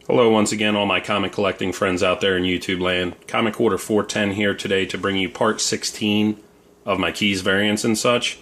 Hello once again, all my comic collecting friends out there in YouTube land. Comic Order 410 here today to bring you part 16 of my keys variants and such.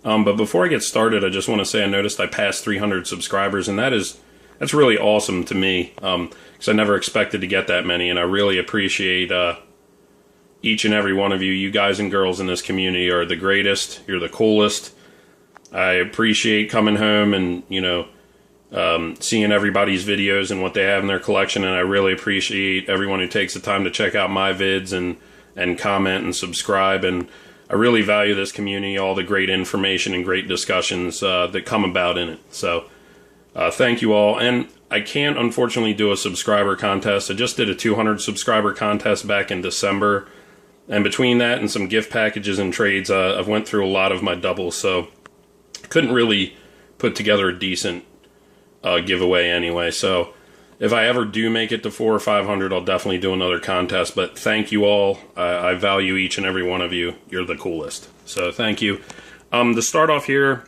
But before I get started, I just want to say I noticed I passed 300 subscribers, and that's really awesome to me, because I never expected to get that many, and I really appreciate each and every one of you. You guys and girls in this community are the greatest. You're the coolest. I appreciate coming home and, seeing everybody's videos and what they have in their collection, and I really appreciate everyone who takes the time to check out my vids and comment and subscribe, and I really value this community, all the great information and great discussions that come about in it. So thank you all. And I can't unfortunately do a subscriber contest. I just did a 200 subscriber contest back in December, and between that and some gift packages and trades, I've went through a lot of my doubles, so I couldn't really put together a decent giveaway anyway. So if I ever do make it to 400 or 500, I'll definitely do another contest. But thank you all. I value each and every one of you. You're the coolest. So thank you. To start off here,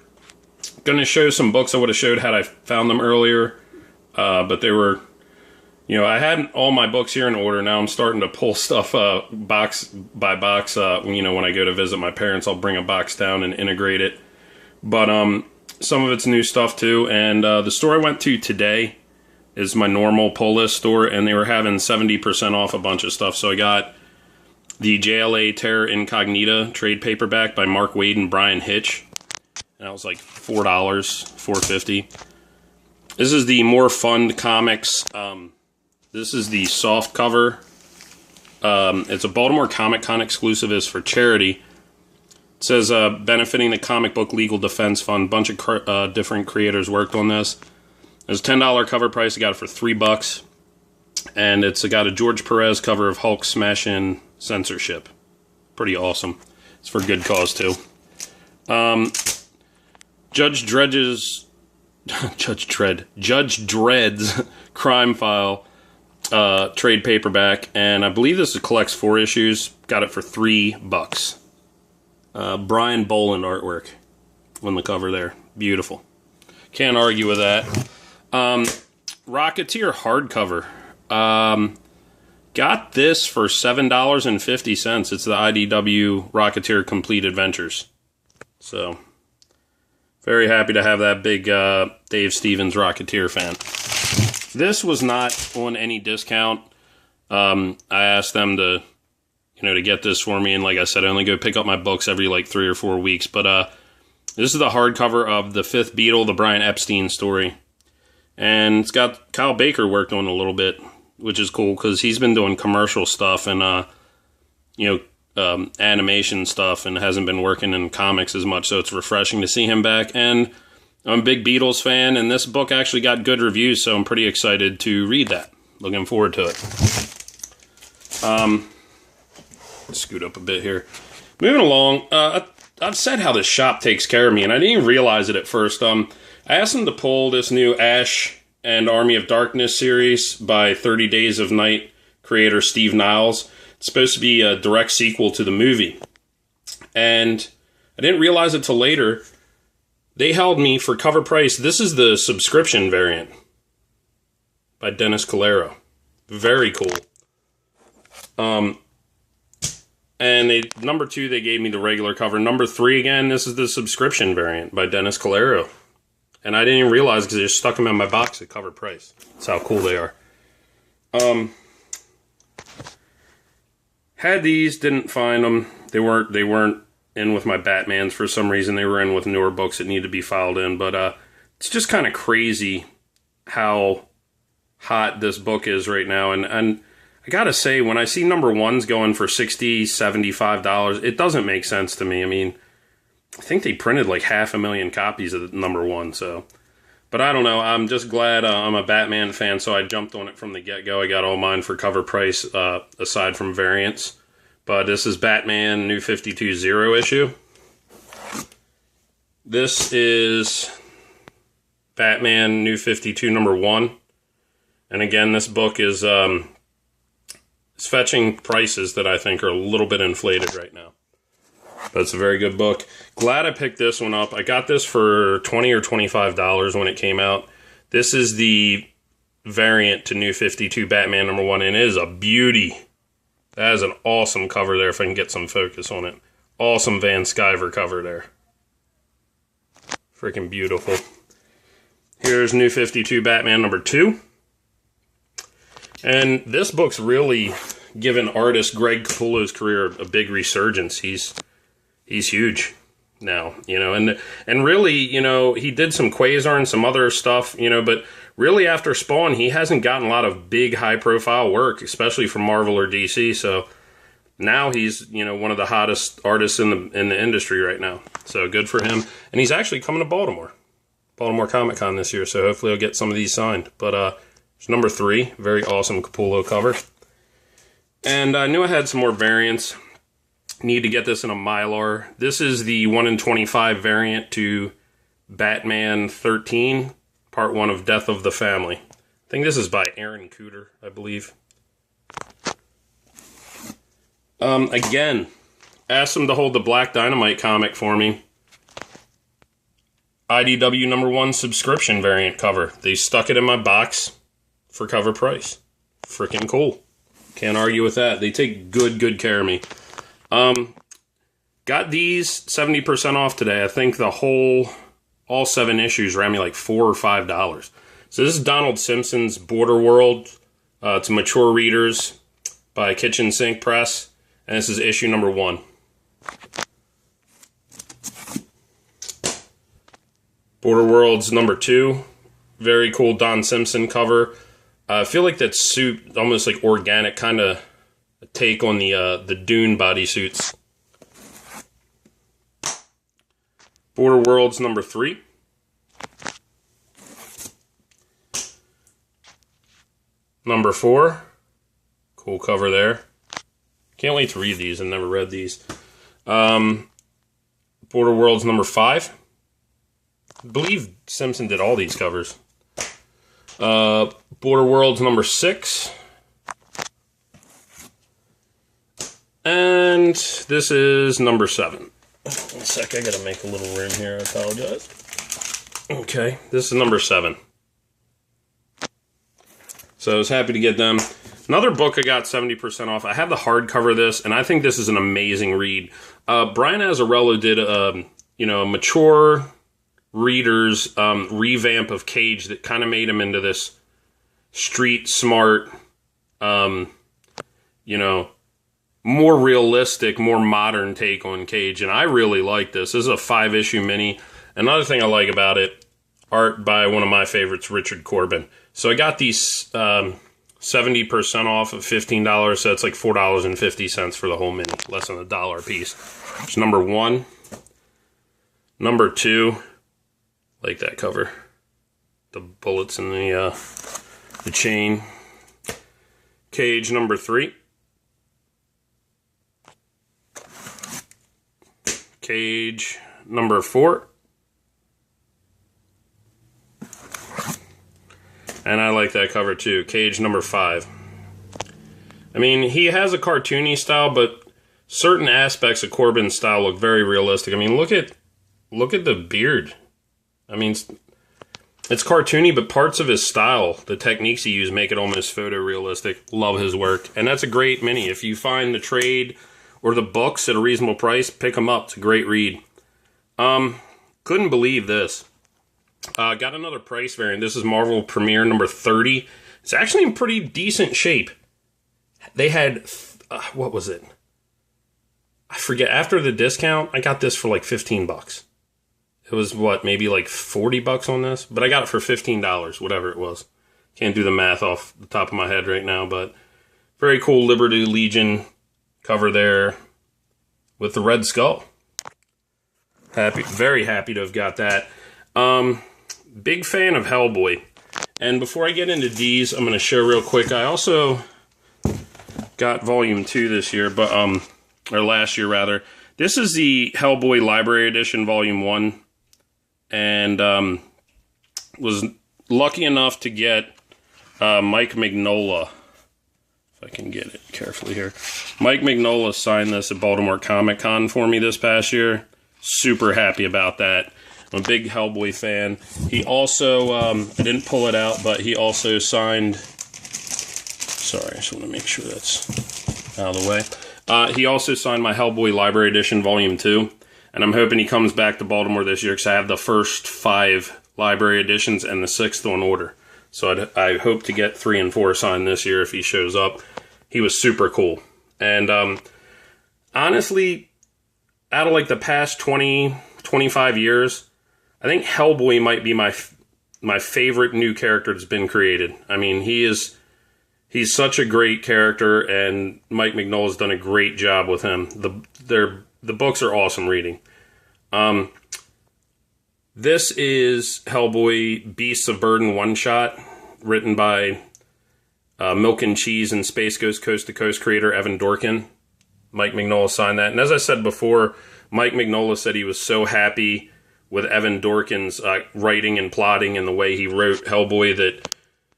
I'm going to show some books I would have showed had I found them earlier. But they were, I had all my books here in order. Now I'm starting to pull stuff box by box. When I go to visit my parents, I'll bring a box down and integrate it. But some of it's new stuff too. And the store I went to today is my normal pull list store, and they were having 70% off a bunch of stuff. So I got the JLA Terra Incognita trade paperback by Mark Waid and Brian Hitch. And that was like $4, $4.50. This is the More Fun Comics. This is the soft cover. It's a Baltimore Comic Con exclusive. It's for charity. It says, benefiting the Comic Book Legal Defense Fund. Bunch of different creators worked on this. It's a $10 cover price. I got it for $3. And it's got a George Perez cover of Hulk smashing censorship. Pretty awesome. It's for good cause, too. Judge Dredd's Crime File trade paperback. And I believe this collects 4 issues. Got it for $3. Brian Boland artwork on the cover there. Beautiful. Can't argue with that. Rocketeer hardcover. Got this for $7.50. It's the IDW Rocketeer Complete Adventures. So, very happy to have that big Dave Stevens Rocketeer fan. This was not on any discount. I asked them to get this for me, and like I said, I only go pick up my books every 3 or 4 weeks, but this is the hardcover of The Fifth Beatle, the Brian Epstein story, and it's got Kyle Baker worked on a little bit, which is cool, because he's been doing commercial stuff and, animation stuff, and hasn't been working in comics as much, so it's refreshing to see him back, and I'm a big Beatles fan, and this book actually got good reviews, so I'm pretty excited to read that. Looking forward to it. Scoot up a bit here. Moving along, I've said how this shop takes care of me, and I didn't even realize it at first. I asked them to pull this new Ash and Army of Darkness series by 30 Days of Night creator Steve Niles. It's supposed to be a direct sequel to the movie. And I didn't realize it till later. They held me for cover price. This is the subscription variant by Dennis Calero. Very cool. And number 2, they gave me the regular cover. Number 3, again, this is the subscription variant by Dennis Calero. And I didn't even realize because they just stuck them in my box at cover price. That's how cool they are. Had these, didn't find them. They weren't in with my Batmans for some reason. They were in with newer books that need to be filed in. But it's just kind of crazy how hot this book is right now. And I gotta say, when I see number 1s going for $60, $75, it doesn't make sense to me. I mean, I think they printed 500,000 copies of number 1, so. But I don't know, I'm just glad I'm a Batman fan, so I jumped on it from the get-go. I got all mine for cover price, aside from variants. But this is Batman New 52 Zero issue. This is Batman New 52 number 1. And again, this book is it's fetching prices that I think are a little bit inflated right now. But it's a very good book. Glad I picked this one up. I got this for $20 or $25 when it came out. This is the variant to New 52 Batman #1, and it is a beauty. That is an awesome cover there, if I can get some focus on it. Awesome Van Sciver cover there. Freaking beautiful. Here's New 52 Batman #2. And this book's really given artist Greg Capullo's career a big resurgence. He's huge now, and really, he did some Quasar and some other stuff, but really after Spawn, he hasn't gotten a lot of big high-profile work, especially from Marvel or DC, so now he's, one of the hottest artists in the industry right now. So good for him. And he's actually coming to Baltimore Comic-Con this year, so hopefully I'll get some of these signed. But it's #3, very awesome Capullo cover. And I knew I had some more variants. Need to get this in a Mylar. This is the 1 in 25 variant to Batman 13, Part 1 of Death of the Family. I think this is by Aaron Cooter, I believe. Again, asked him to hold the Black Dynamite comic for me. IDW #1 subscription variant cover. They stuck it in my box for cover price. Freaking cool. Can't argue with that. They take good care of me. Got these 70% off today. I think all 7 issues ran me like $4 or $5. So this is Donald Simpson's Border World to mature readers by Kitchen Sink Press. And this is issue #1. Border World's #2. Very cool Don Simpson cover. I feel like that suit, almost like organic, kind of a take on the Dune bodysuits. Border World's #3. #4. Cool cover there. Can't wait to read these. I've never read these. Border World's #5. I believe Simpson did all these covers. Border World's #6. And this is #7. One sec, I gotta make a little room here, I apologize. Okay, this is #7. So I was happy to get them. Another book I got 70% off. I have the hardcover of this, and I think this is an amazing read. Brian Azzarello did a mature reader's revamp of Cage that kind of made him into this street smart, more realistic, more modern take on Cage, and I really like this. This is a 5-issue mini. Another thing I like about it, art by one of my favorites, Richard Corbin. So I got these 70% off of $15, so it's like $4.50 for the whole mini, less than $1 a piece. It's #1. #2, like that cover. The bullets in the chain. Cage #3. Cage #4. And I like that cover too. Cage #5. I mean, he has a cartoony style, but certain aspects of Corbin's style look very realistic. I mean, look at the beard. I mean, it's cartoony, but parts of his style, the techniques he used, make it almost photorealistic. Love his work. And that's a great mini. If you find the trade or the books at a reasonable price, pick them up. It's a great read. Couldn't believe this. Got another price variant. This is Marvel Premiere #30. It's actually in pretty decent shape. They had, what was it? I forget. After the discount, I got this for like $15. It was what, maybe like $40 on this? But I got it for $15, whatever it was. Can't do the math off the top of my head right now, but very cool Liberty Legion cover there with the Red Skull. Very happy to have got that. Big fan of Hellboy. And before I get into these, I'm going to show real quick. I also got volume 2 this year, but or last year rather. This is the Hellboy Library Edition volume 1, and was lucky enough to get Mike Mignola. If I can get it carefully here. Mike Mignola signed this at Baltimore Comic-Con for me this past year. Super happy about that. I'm a big Hellboy fan. He also, I didn't pull it out, but he also signed, sorry, I just want to make sure that's out of the way. He also signed my Hellboy Library Edition Volume 2, and I'm hoping he comes back to Baltimore this year because I have the first 5 library editions and the 6th on order. So I hope to get 3 and 4 signed this year if he shows up. He was super cool. And honestly, out of like the past 20, 25 years, I think Hellboy might be my favorite new character that's been created. I mean, he's such a great character, and Mike Mignola's done a great job with him. The books are awesome reading. This is Hellboy Beasts of Burden one-shot, written by Milk and Cheese and Space Ghost Coast to Coast creator Evan Dorkin. Mike Mignola signed that. And as I said before, Mike Mignola said he was so happy with Evan Dorkin's writing and plotting and the way he wrote Hellboy that,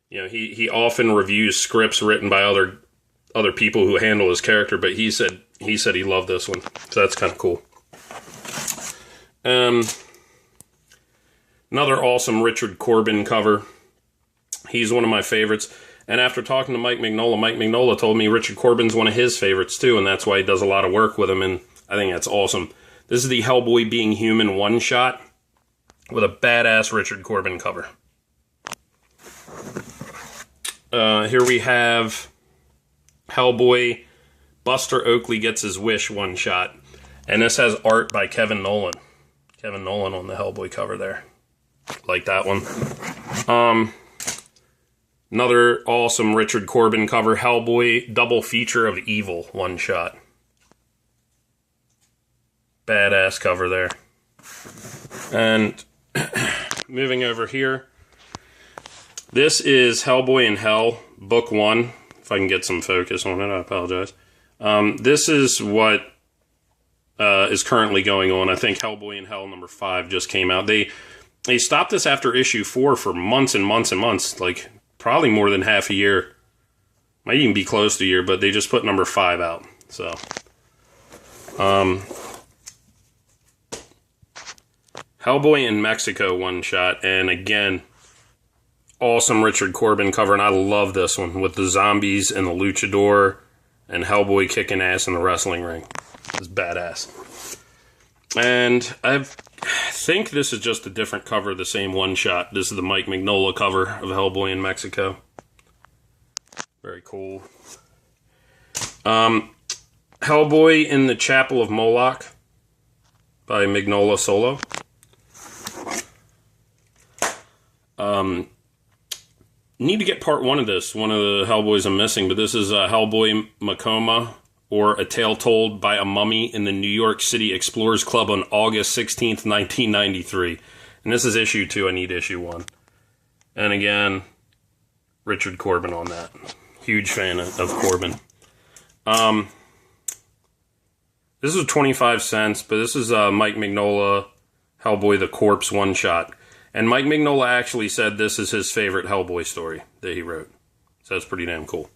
you know, he often reviews scripts written by other people who handle his character, but he said he loved this one. So that's kind of cool. Another awesome Richard Corbin cover. He's one of my favorites. And after talking to Mike Mignola told me Richard Corbin's one of his favorites too, and that's why he does a lot of work with him, and I think that's awesome. This is the Hellboy Being Human one-shot with a badass Richard Corbin cover. Here we have Hellboy Buster Oakley Gets His Wish one-shot. And this has art by Kevin Nolan. Kevin Nolan on the Hellboy cover there. Like that one. Another awesome Richard Corbin cover, Hellboy Double Feature of Evil one-shot. Badass cover there. And moving over here, this is Hellboy in Hell, Book 1. If I can get some focus on it, I apologize. This is what is currently going on. I think Hellboy in Hell number 5 just came out. They stopped this after issue 4 for months and months and months, like probably more than half a year. Might even be close to a year, but they just put number 5 out. So, Hellboy in Mexico one-shot, and again, awesome Richard Corbin cover, and I love this one with the zombies and the luchador and Hellboy kicking ass in the wrestling ring. It's badass. And I think this is just a different cover of the same one-shot. This is the Mike Mignola cover of Hellboy in Mexico. Very cool. Hellboy in the Chapel of Moloch by Mignola Solo. Need to get part 1 of this. One of the Hellboys I'm missing, but this is Hellboy Macoma, or A Tale Told by a Mummy in the New York City Explorers Club on August 16th, 1993. And this is issue 2. I need issue 1. And again, Richard Corbin on that. Huge fan of Corbin. This is 25 cents, but this is Mike Mignola, Hellboy the Corpse one-shot. And Mike Mignola actually said this is his favorite Hellboy story that he wrote. So that's pretty damn cool.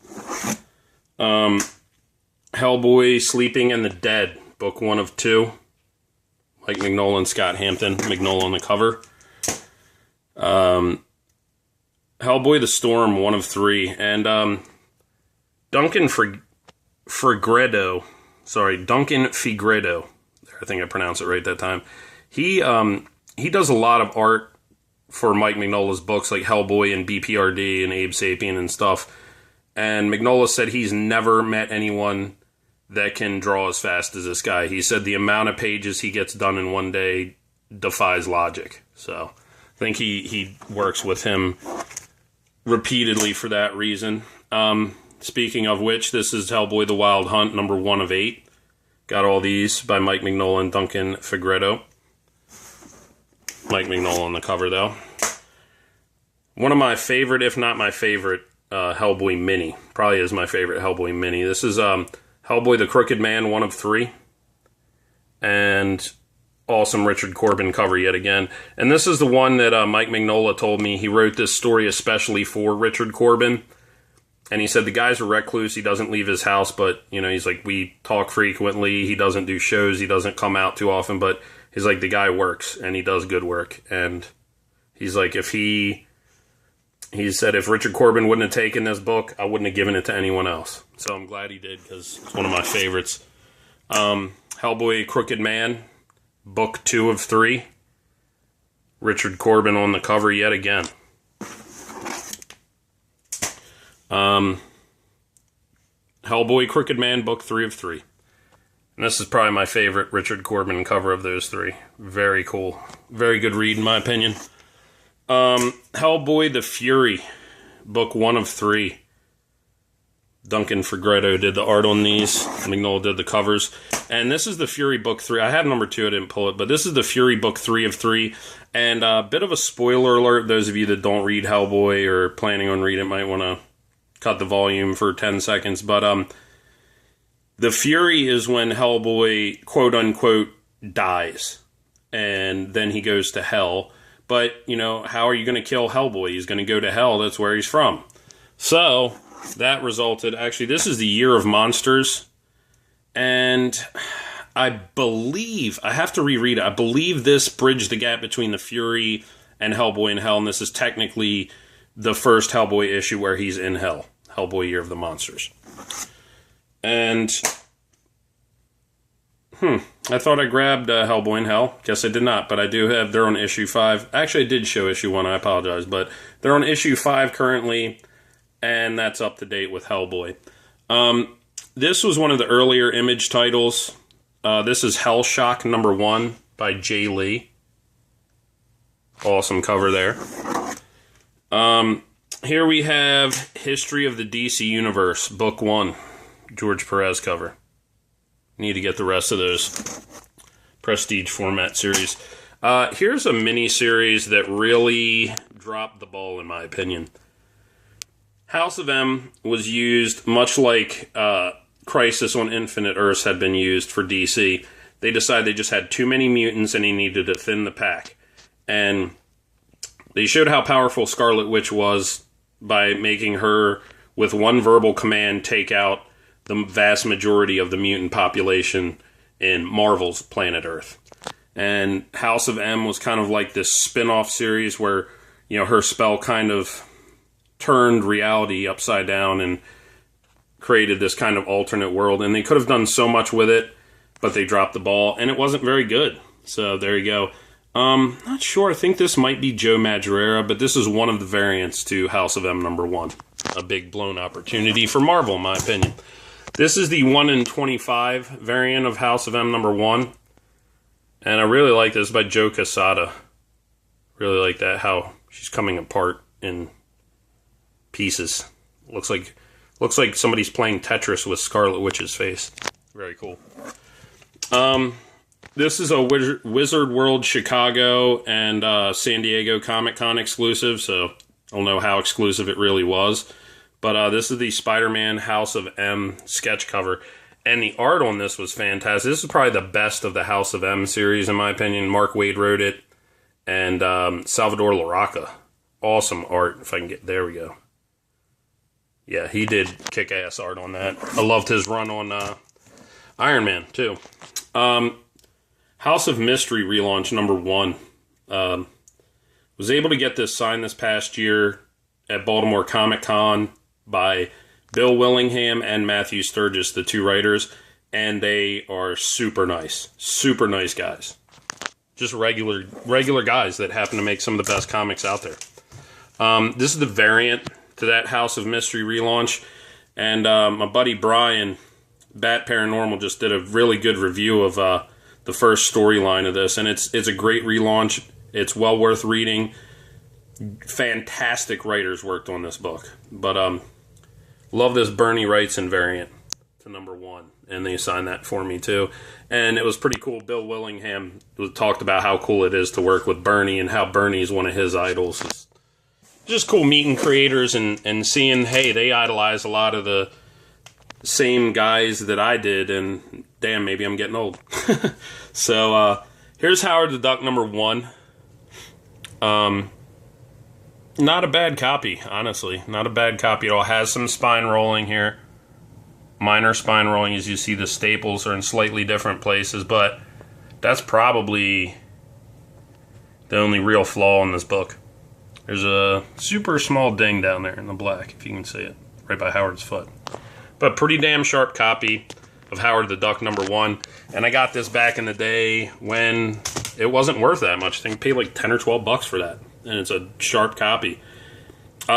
Hellboy Sleeping and the Dead, book 1 of 2. Mike Mignola and Scott Hampton. Mignola on the cover. Hellboy the Storm, 1 of 3. And Duncan Fegredo. I think I pronounced it right that time. He does a lot of art for Mike Mignola's books like Hellboy and BPRD and Abe Sapien and stuff. And Mignola said he's never met anyone that can draw as fast as this guy. He said the amount of pages he gets done in one day defies logic. So I think he works with him repeatedly for that reason. Speaking of which, this is Hellboy the Wild Hunt, number 1 of 8. Got all these by Mike Mignola and Duncan Fegredo. Mike Mignola on the cover, though. One of my favorite, if not my favorite, Hellboy mini. Probably is my favorite Hellboy mini. This is Hellboy the Crooked Man, 1 of 3. And awesome Richard Corbin cover yet again. And this is the one that Mike Mignola told me he wrote this story especially for Richard Corbin. And he said the guy's a recluse. He doesn't leave his house, but, you know, he's like, we talk frequently. He doesn't do shows. He doesn't come out too often, but He's like, the guy works, and he does good work. And he's like, he said if Richard Corbin wouldn't have taken this book, I wouldn't have given it to anyone else. So I'm glad he did, because it's one of my favorites. Hellboy Crooked Man, book 2 of 3. Richard Corbin on the cover yet again. Hellboy Crooked Man, book 3 of 3. And this is probably my favorite Richard Corbin cover of those 3. Very cool. Very good read, in my opinion. Hellboy the Fury, book 1 of 3. Duncan Fegretto did the art on these. Mignola did the covers. And this is the Fury book 3. I have number 2, I didn't pull it, but this is the Fury book 3 of 3. And a bit of a spoiler alert, those of you that don't read Hellboy or planning on reading it might want to cut the volume for 10 seconds. But the Fury is when Hellboy, quote-unquote, dies. And then he goes to hell. But, you know, how are you going to kill Hellboy? He's going to go to hell. That's where he's from. So that resulted... Actually, this is the Year of Monsters. And I believe... I have to reread it. I believe this bridged the gap between the Fury and Hellboy in Hell. And this is technically the first Hellboy issue where he's in hell. Hellboy Year of the Monsters. And... I thought I grabbed Hellboy in Hell. Guess I did not, but I do have... They're on issue 5. Actually, I did show issue 1. I apologize. But they're on issue 5 currently, and that's up to date with Hellboy. This was one of the earlier Image titles. This is Hellshock number 1 by Jay Lee. Awesome cover there. Here we have History of the DC Universe, book 1. George Perez cover. Need to get the rest of those prestige format series. Here's a mini-series that really dropped the ball, in my opinion. House of M was used much like Crisis on Infinite Earths had been used for DC. They decided they just had too many mutants and they needed to thin the pack. And they showed how powerful Scarlet Witch was by making her, with one verbal command, take out the vast majority of the mutant population in Marvel's Planet Earth. And House of M was kind of like this spin-off series where, you know, her spell kind of turned reality upside down and created this kind of alternate world. And they could have done so much with it, but they dropped the ball, and it wasn't very good. So there you go. Not sure. I think this might be Joe Madureira, but this is one of the variants to House of M number 1. A big blown opportunity for Marvel, in my opinion. This is the 1 in 25 variant of House of M number 1. And I really like this by Joe Quesada. Really like that, how she's coming apart in pieces. Looks like somebody's playing Tetris with Scarlet Witch's face. Very cool. This is a Wizard World Chicago and San Diego Comic-Con exclusive, so I don't know how exclusive it really was. But this is the Spider-Man House of M sketch cover. And the art on this was fantastic. This is probably the best of the House of M series, in my opinion. Mark Waid wrote it. And Salvador Larroca. Awesome art. If I can get... There we go. Yeah, he did kick-ass art on that. I loved his run on Iron Man, too. House of Mystery relaunch number 1. Was able to get this signed this past year at Baltimore Comic-Con by Bill Willingham and Matthew Sturgis, the 2 writers, and they are super nice guys. Just regular guys that happen to make some of the best comics out there. This is the variant to that House of Mystery relaunch, and my buddy Brian, Bat Paranormal, just did a really good review of the first storyline of this, and it's a great relaunch. It's well worth reading. Fantastic writers worked on this book, but love this Bernie Wrightson variant to number 1, and they signed that for me too. And it was pretty cool. Bill Willingham talked about how cool it is to work with Bernie and how Bernie is one of his idols. It's just cool meeting creators and seeing, hey, they idolize a lot of the same guys that I did, and damn, maybe I'm getting old. So here's Howard the Duck number 1. Not a bad copy, honestly. Not a bad copy at all. Has some spine rolling here. Minor spine rolling, as you see the staples are in slightly different places, but That's probably the only real flaw in this book. There's a super small ding down there in the black, if you can see it, right by Howard's foot. But pretty damn sharp copy of Howard the Duck #1. And I got this back in the day when it wasn't worth that much. I think I paid like 10 or 12 bucks for that. And it's a sharp copy.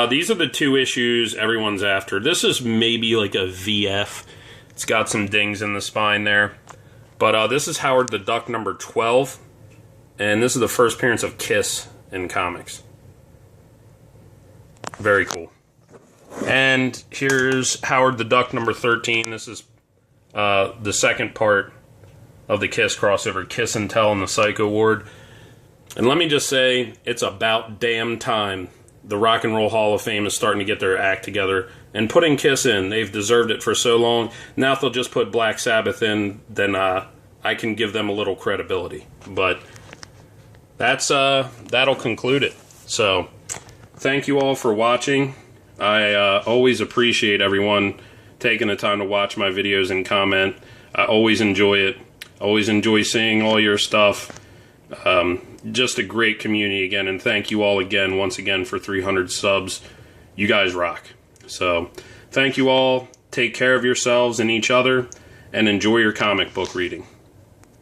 These are the 2 issues everyone's after. This is maybe like a VF. It's got some dings in the spine there. But this is Howard the Duck #12. And this is the first appearance of Kiss in comics. Very cool. And here's Howard the Duck #13. This is the second part of the Kiss crossover, Kiss and Tell in the Psycho Ward. And let me just say, it's about damn time the Rock and Roll Hall of Fame is starting to get their act together and putting Kiss in. They've deserved it for so long. Now if they'll just put Black Sabbath in, then I can give them a little credibility. But that's that'll conclude it. So thank you all for watching. I always appreciate everyone taking the time to watch my videos and comment. I always enjoy it. Always enjoy seeing all your stuff. Just a great community again, and thank you all again, once again, for 300 subs. You guys rock. So thank you all. Take care of yourselves and each other, and enjoy your comic book reading.